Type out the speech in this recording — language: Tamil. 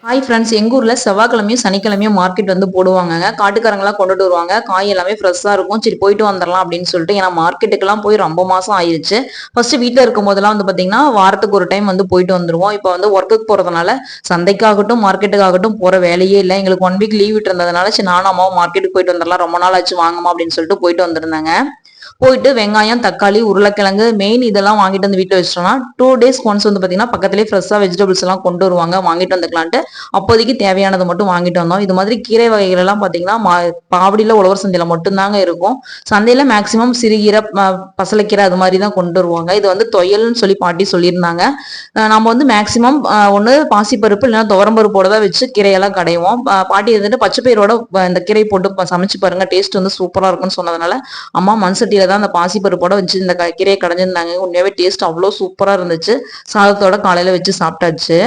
ஹாய் ஃப்ரெண்ட்ஸ், எங்கள் ஊரில் செவ்வாய்க்கிழமையும் சனிக்கிழமையும் மார்க்கெட் வந்து போடுவாங்க. காட்டுக்காரங்களாம் கொண்டுட்டு வருவாங்க. காய் எல்லாமே ஃப்ரெஷ்ஷாக இருக்கும். சரி போயிட்டு வந்துடலாம் அப்படின்னு சொல்லிட்டு, ஏன்னா மார்க்கெட்டுக்கெல்லாம் போய் ரொம்ப மாதம் ஆயிடுச்சு. ஃபர்ஸ்ட் வீட்டில் இருக்கும் போதெல்லாம் வந்து பார்த்தீங்கன்னா வாரத்துக்கு ஒரு டைம் வந்து போயிட்டு வந்துருவோம். இப்போ வந்து ஒர்க்குக்கு போகிறதுனால சந்தைக்காகட்டும் மார்க்கெட்டுக்காகட்டும் போகிற வேலையே இல்லை. எங்களுக்கு 1 வீக் லீவ் விட்டு இருந்ததுனால சரி நானும் அம்மாவும் மார்க்கெட்டுக்கு போயிட்டு வந்துடலாம், ரொம்ப நாள் ஆச்சு வாங்கம்மா அப்படின்னு சொல்லிட்டு போயிட்டு வந்திருந்தாங்க. போயிட்டு வெங்காயம், தக்காளி, உருளைக்கிழங்கு மெயின் இதெல்லாம் வாங்கிட்டு வந்து வீட்டில் வச்சிட்டோம்னா 2 days ஒன்ஸ் வந்து பார்த்தீங்கன்னா பக்கத்துலேயே ஃப்ரெஷ்ஷாக வெஜிடபிள்ஸ் எல்லாம் கொண்டு வருவாங்க, வாங்கிட்டு வந்துக்கலான்ட்டு அப்போதைக்கு தேவையானதை மட்டும் வாங்கிட்டு வந்தோம். இது மாதிரி கீரை வகைகள் எல்லாம் பார்த்தீங்கன்னா பாவடியில் உழவர் சந்தையில் மட்டும்தாங்க இருக்கும். சந்தையில் மேக்சிமம் சிறுகீரை, பசலைக்கீரை அது மாதிரி தான் கொண்டு வருவாங்க. இது வந்து தொயல்னு சொல்லி பாட்டி சொல்லியிருந்தாங்க. நம்ம வந்து மேக்சிமம் ஒன்று பாசிப்பருப்பு இல்லைன்னா துவரம்பருப்போட தான் வச்சு கீரையெல்லாம் கடைவோம். பாட்டி வந்துட்டு பச்சைப்பயிரோட இந்த கீரை போட்டு சமைச்சு பாருங்க, டேஸ்ட் வந்து சூப்பராக இருக்கும்னு சொன்னதுனால அம்மா மண்சட்டியில தான் அந்த பாசிப்பருப்போட வச்சு இந்த கீரையை கடைஞ்சிருந்தாங்க. உண்மையாவே டேஸ்ட் அவ்வளோ சூப்பராக இருந்துச்சு. சாதத்தோட காலையில வச்சு சாப்பிட்டாச்சு.